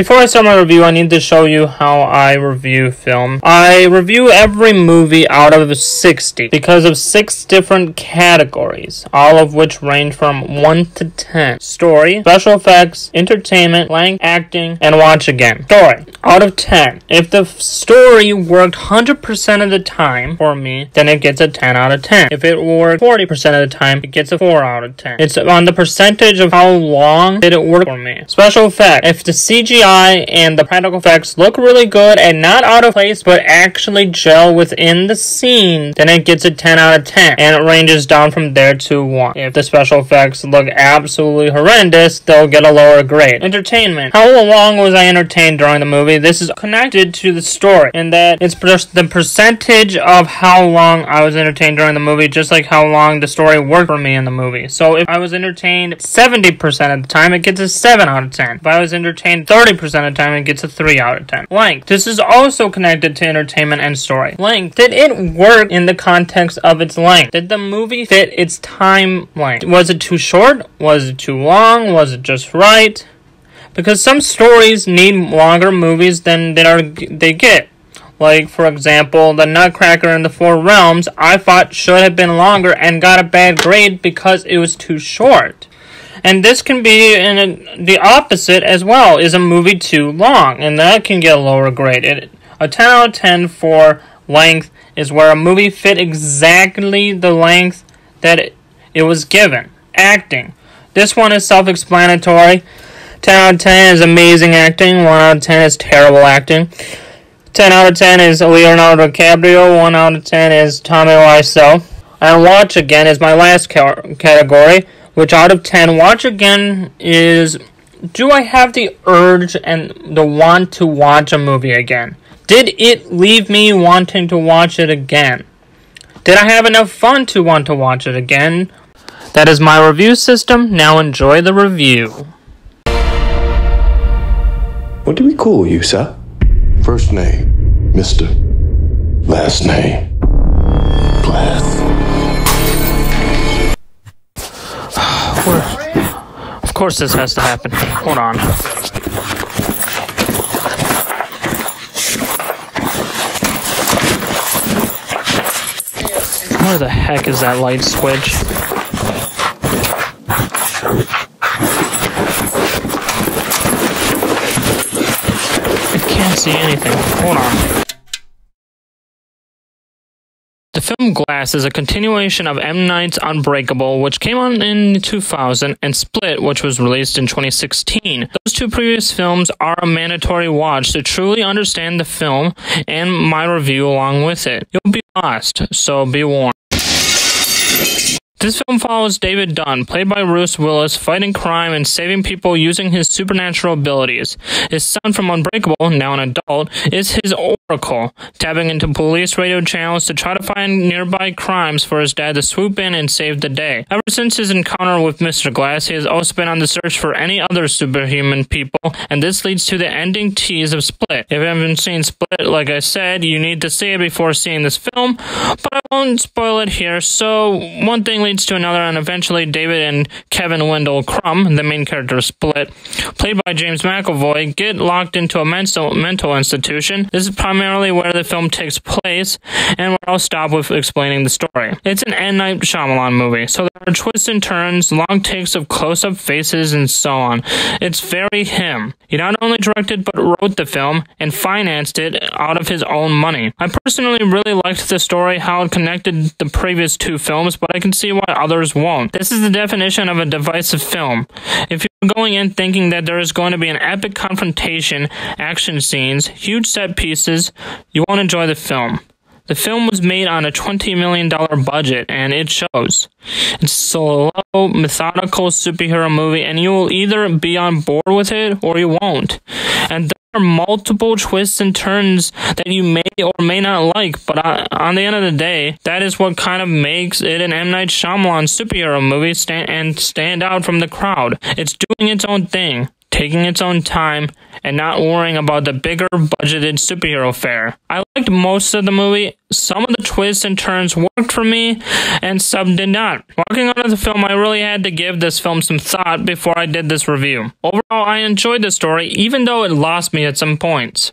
Before I start my review, I need to show you how I review film. I review every movie out of 60 because of 6 different categories, all of which range from 1 to 10. Story, special effects, entertainment, length, acting, and watch again. Story, out of 10. If the story worked 100% of the time for me, then it gets a 10 out of 10. If it worked 40% of the time, it gets a 4 out of 10. It's on the percentage of how long did it work for me. Special effects. If the CGI and the practical effects look really good and not out of place but actually gel within the scene, then it gets a 10 out of 10, and it ranges down from there to 1. If the special effects look absolutely horrendous, they'll get a lower grade. Entertainment. How long was I entertained during the movie? This is connected to the story, in that it's just the percentage of how long I was entertained during the movie, just like how long the story worked for me in the movie. So if I was entertained 70% of the time, it gets a 7 out of 10. If I was entertained 30% of the time, it gets a 3 out of 10. Length. This is also connected to entertainment and story. Length. Did it work in the context of its length? Did the movie fit its time length? Was it too short? Was it too long? Was it just right? Because some stories need longer movies than they get. Like, for example, The Nutcracker in the Four Realms, I thought should have been longer and got a bad grade because it was too short. And this can be the opposite as well. Is a movie too long? And that can get a lower grade. A 10 out of 10 for length is where a movie fit exactly the length that it was given. Acting. This one is self-explanatory. 10 out of 10 is amazing acting. 1 out of 10 is terrible acting. 10 out of 10 is Leonardo DiCaprio. 1 out of 10 is Tommy Wiseau. And watch again is my last category, which out of 10, watch again is, do I have the urge and the want to watch a movie again? Did it leave me wanting to watch it again? Did I have enough fun to want to watch it again? That is my review system. Now enjoy the review. What do we call you, sir? First name, Mr. Last name, Glass. Of course this has to happen. Hold on. Where the heck is that light switch? See anything. Hold on. The film Glass is a continuation of M. Night's Unbreakable, which came out in 2000, and Split, which was released in 2016. Those two previous films are a mandatory watch to truly understand the film and my review along with it. You'll be lost, so be warned. This film follows David Dunn, played by Bruce Willis, fighting crime and saving people using his supernatural abilities. His son from Unbreakable, now an adult, is his oracle, tapping into police radio channels to try to find nearby crimes for his dad to swoop in and save the day. Ever since his encounter with Mr. Glass, he has also been on the search for any other superhuman people, and this leads to the ending tease of Split. If you haven't seen Split, like I said, you need to see it before seeing this film, but I won't spoil it here, so one thing leads to another, and eventually David and Kevin Wendell Crumb, the main character of Split, played by James McAvoy, get locked into a mental institution. This is primarily where the film takes place, and where I'll stop with explaining the story. It's an M. Night Shyamalan movie, so there are twists and turns, long takes of close-up faces, and so on. It's very him. He not only directed but wrote the film, and financed it out of his own money. I personally really liked the story, how it connected the previous 2 films, but I can see why others won't. This is the definition of a divisive film. If you're going in thinking that there is going to be an epic confrontation, action scenes, huge set pieces, you won't enjoy the film. The film was made on a $20 million budget, and it shows. It's a slow, methodical superhero movie, and you will either be on board with it, or you won't. And there are multiple twists and turns that you may or may not like, but on the end of the day, that is what kind of makes it an M. Night Shyamalan superhero movie stand out from the crowd. It's doing its own thing. taking its own time, and not worrying about the bigger budgeted superhero fare. I liked most of the movie. Some of the twists and turns worked for me, and some did not. Walking out of the film, I really had to give this film some thought before I did this review. Overall, I enjoyed the story, even though it lost me at some points.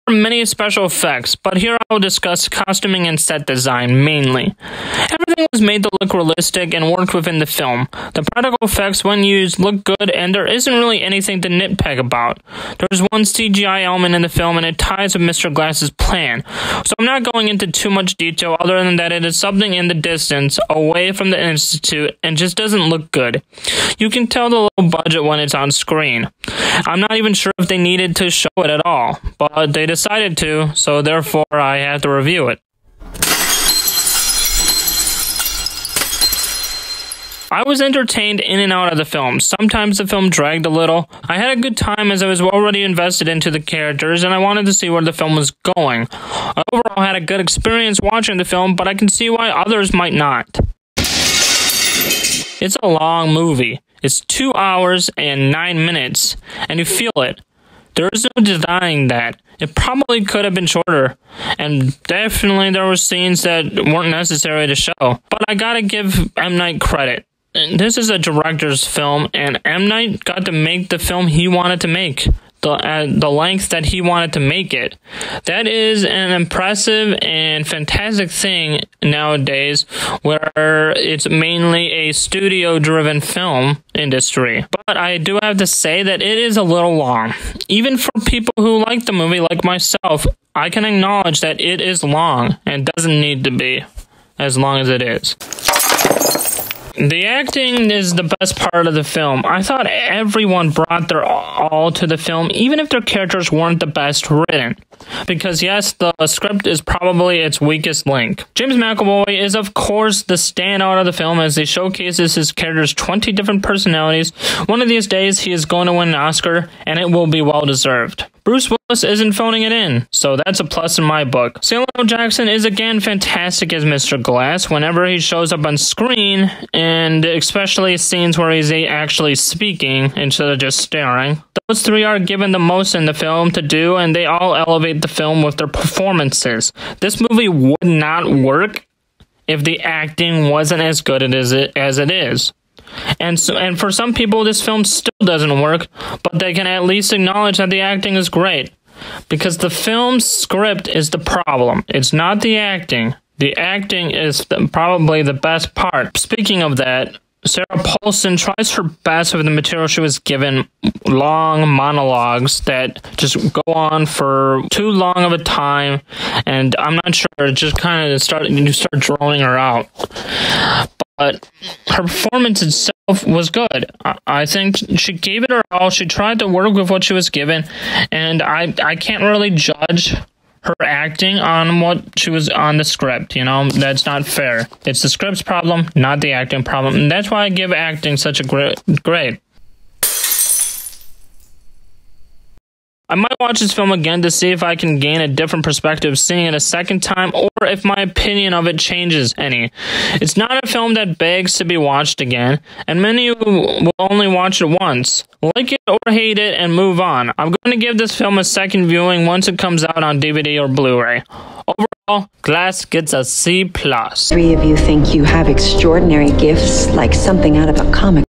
There are many special effects, but here I'll discuss costuming and set design mainly. Everything was made to look realistic and worked within the film. The practical effects, when used, look good, and there isn't really anything to nitpick about. There's one CGI element in the film, and it ties with Mr. Glass's plan. So I'm not going into too much detail other than that it is something in the distance, away from the Institute, and just doesn't look good. You can tell the low budget when it's on screen. I'm not even sure if they needed to show it at all, but they decided to, so therefore I had to review it. I was entertained in and out of the film. Sometimes the film dragged a little. I had a good time as I was already invested into the characters and I wanted to see where the film was going. I overall had a good experience watching the film, but I can see why others might not. It's a long movie. It's 2 hours and 9 minutes, and you feel it. There is no denying that. It probably could have been shorter, and definitely there were scenes that weren't necessary to show. But I gotta give M. Night credit. This is a director's film, and M. Night got to make the film he wanted to make. The length that he wanted to make it. That is an impressive and fantastic thing nowadays where it's mainly a studio-driven film industry. But I do have to say that it is a little long. Even for people who like the movie like myself, I can acknowledge that it is long and doesn't need to be as long as it is. The acting is the best part of the film. I thought everyone brought their all to the film, even if their characters weren't the best written. Because yes, the script is probably its weakest link. James McAvoy is of course the standout of the film as he showcases his character's 20 different personalities. One of these days he is going to win an Oscar, and it will be well deserved. Bruce Willis isn't phoning it in, so that's a plus in my book. Samuel L. Jackson is again fantastic as Mr. Glass whenever he shows up on screen, and especially scenes where he's actually speaking instead of just staring. Those three are given the most in the film to do, and they all elevate the film with their performances. This movie would not work if the acting wasn't as good as it is. And for some people, this film still doesn't work, but they can at least acknowledge that the acting is great. Because the film's script is the problem. It's not the acting. The acting is probably the best part. Speaking of that, Sarah Paulson tries her best with the material she was given. Long monologues that just go on for too long of a time, and I'm not sure, it just kind of you start droning her out. But her performance itself was good. I think she gave it her all. She tried to work with what she was given, and I can't really judge her acting on what she was on the script. You know, that's not fair. It's the script's problem, not the acting problem, and that's why I give acting such a great grade. I might watch this film again to see if I can gain a different perspective seeing it a second time, or if my opinion of it changes any. It's not a film that begs to be watched again, and many will only watch it once. Like it or hate it and move on. I'm going to give this film a second viewing once it comes out on DVD or Blu-ray. Overall, Glass gets a C+. 3 of you think you have extraordinary gifts, like something out of a comic